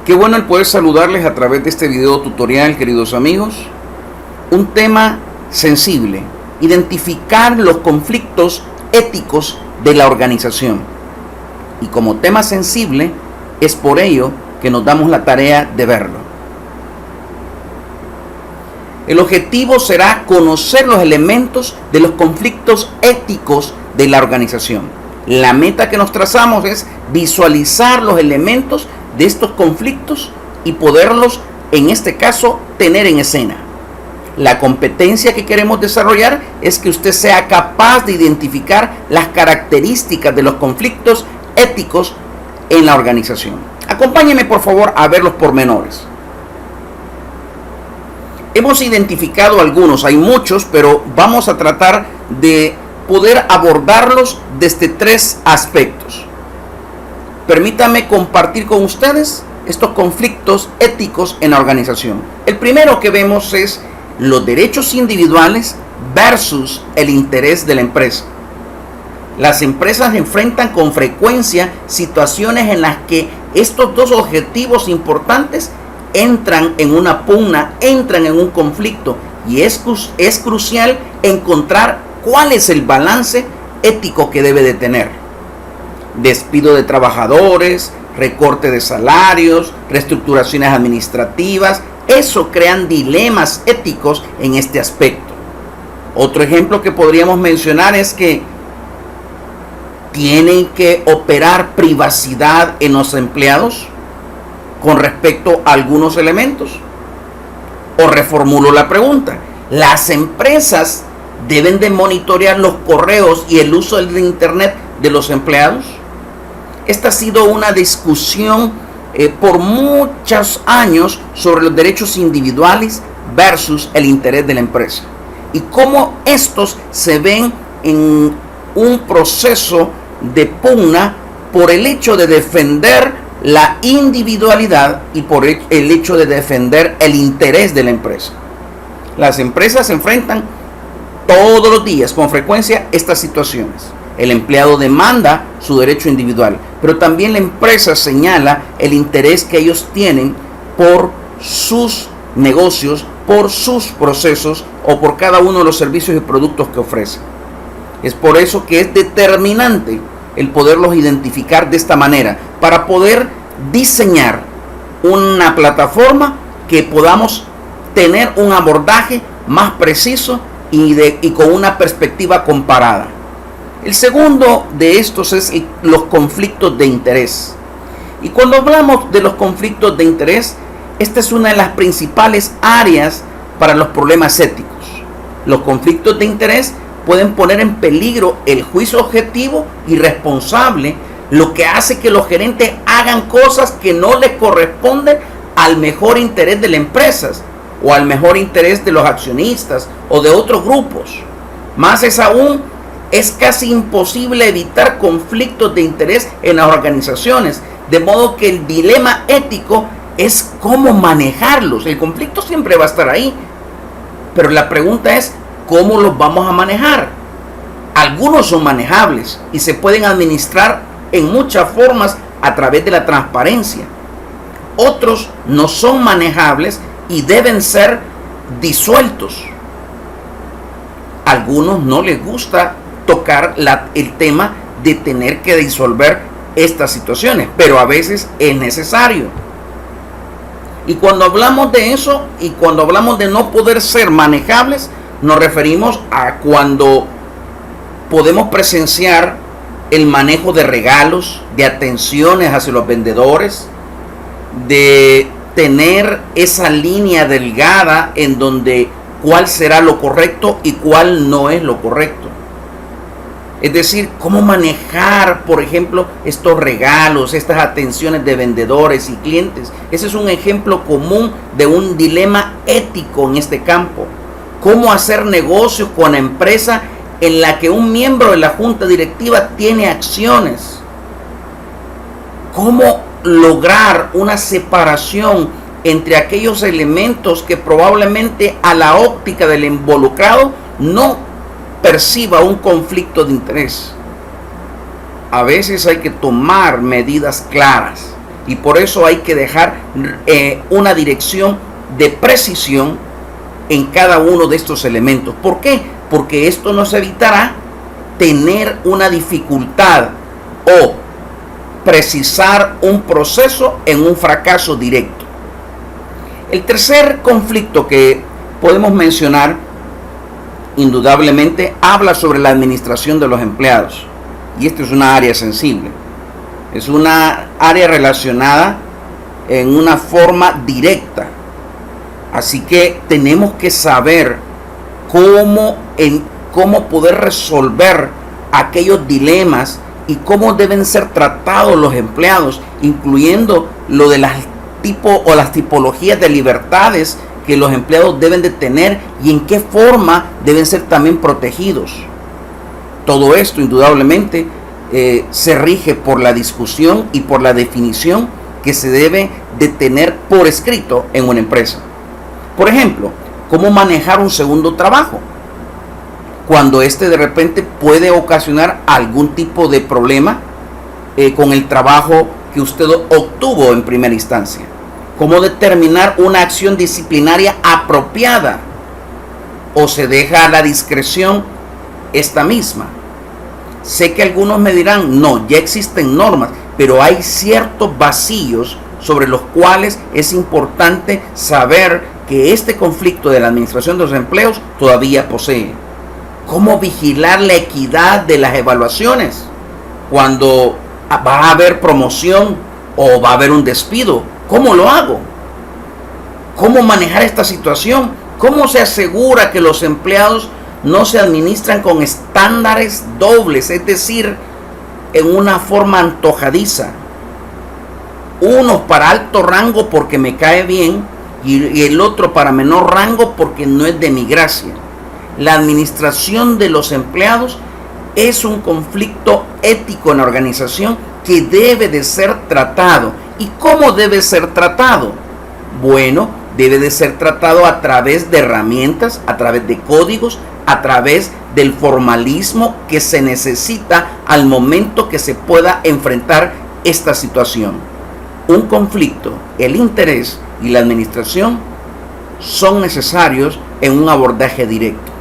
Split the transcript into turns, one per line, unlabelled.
Qué bueno el poder saludarles a través de este video tutorial, queridos amigos. Un tema sensible, identificar los conflictos éticos de la organización. Y como tema sensible, es por ello que nos damos la tarea de verlo. El objetivo será conocer los elementos de los conflictos éticos de la organización. La meta que nos trazamos es visualizar los elementos de estos conflictos y poderlos, en este caso, tener en escena. La competencia que queremos desarrollar es que usted sea capaz de identificar las características de los conflictos éticos en la organización. Acompáñeme por favor a ver los pormenores. Hemos identificado algunos, hay muchos, pero vamos a tratar de poder abordarlos desde tres aspectos. Permítame compartir con ustedes estos conflictos éticos en la organización. El primero que vemos es los derechos individuales versus el interés de la empresa. Las empresas enfrentan con frecuencia situaciones en las que estos dos objetivos importantes entran en una pugna, entran en un conflicto, y es crucial encontrar cuál es el balance ético que debe de tener. Despido de trabajadores, recorte de salarios, reestructuraciones administrativas, eso crean dilemas éticos en este aspecto. Otro ejemplo que podríamos mencionar es que tienen que operar privacidad en los empleados con respecto a algunos elementos. O reformulo la pregunta, ¿las empresas deben de monitorear los correos y el uso del internet de los empleados? Esta ha sido una discusión por muchos años sobre los derechos individuales versus el interés de la empresa y cómo estos se ven en un proceso de pugna por el hecho de defender la individualidad y por el hecho de defender el interés de la empresa. Las empresas se enfrentan todos los días con frecuencia estas situaciones. El empleado demanda su derecho individual, pero también la empresa señala el interés que ellos tienen por sus negocios, por sus procesos o por cada uno de los servicios y productos que ofrecen. Es por eso que es determinante el poderlos identificar de esta manera para poder diseñar una plataforma que podamos tener un abordaje más preciso y con una perspectiva comparada. El segundo de estos es los conflictos de interés. Y cuando hablamos de los conflictos de interés, esta es una de las principales áreas para los problemas éticos. Los conflictos de interés pueden poner en peligro el juicio objetivo y responsable, lo que hace que los gerentes hagan cosas que no les corresponden al mejor interés de las empresas o al mejor interés de los accionistas o de otros grupos. Más es aún, es casi imposible evitar conflictos de interés en las organizaciones, de modo que el dilema ético es cómo manejarlos. El conflicto siempre va a estar ahí, pero la pregunta es cómo los vamos a manejar. Algunos son manejables y se pueden administrar en muchas formas a través de la transparencia. Otros no son manejables y deben ser disueltos. A algunos no les gusta tocar el tema de tener que disolver estas situaciones, pero a veces es necesario. Y cuando hablamos de eso y cuando hablamos de no poder ser manejables, nos referimos a cuando podemos presenciar el manejo de regalos, de atenciones hacia los vendedores, de tener esa línea delgada en donde cuál será lo correcto y cuál no es lo correcto. Es decir, cómo manejar, por ejemplo, estos regalos, estas atenciones de vendedores y clientes. Ese es un ejemplo común de un dilema ético en este campo. Cómo hacer negocios con la empresa en la que un miembro de la junta directiva tiene acciones. Cómo lograr una separación entre aquellos elementos que probablemente a la óptica del involucrado no perciba un conflicto de interés. A veces hay que tomar medidas claras Y por eso hay que dejar una dirección de precisión en cada uno de estos elementos. ¿Por qué? Porque esto nos evitará tener una dificultad o precisar un proceso en un fracaso directo. El tercer conflicto que podemos mencionar, indudablemente, habla sobre la administración de los empleados. Y esta es una área sensible. Es una área relacionada en una forma directa. Así que tenemos que saber cómo poder resolver aquellos dilemas y cómo deben ser tratados los empleados, incluyendo lo de las tipologías de libertades que los empleados deben de tener y en qué forma deben ser también protegidos. Todo esto indudablemente se rige por la discusión y por la definición que se debe de tener por escrito en una empresa. Por ejemplo, cómo manejar un segundo trabajo cuando este de repente puede ocasionar algún tipo de problema con el trabajo que usted obtuvo en primera instancia. Cómo determinar una acción disciplinaria apropiada o se deja a la discreción esta misma. Sé que algunos me dirán, no, ya existen normas, pero hay ciertos vacíos sobre los cuales es importante saber que este conflicto de la administración de los empleos todavía posee. ¿Cómo vigilar la equidad de las evaluaciones cuando va a haber promoción o va a haber un despido? ¿Cómo lo hago? ¿Cómo manejar esta situación? ¿Cómo se asegura que los empleados no se administran con estándares dobles, es decir, en una forma antojadiza? Uno para alto rango porque me cae bien y el otro para menor rango porque no es de mi gracia. La administración de los empleados es un conflicto ético en la organización que debe de ser tratado. ¿Y cómo debe ser tratado? Bueno, debe de ser tratado a través de herramientas, a través de códigos, a través del formalismo que se necesita al momento que se pueda enfrentar esta situación. Un conflicto, el interés y la administración son necesarios en un abordaje directo.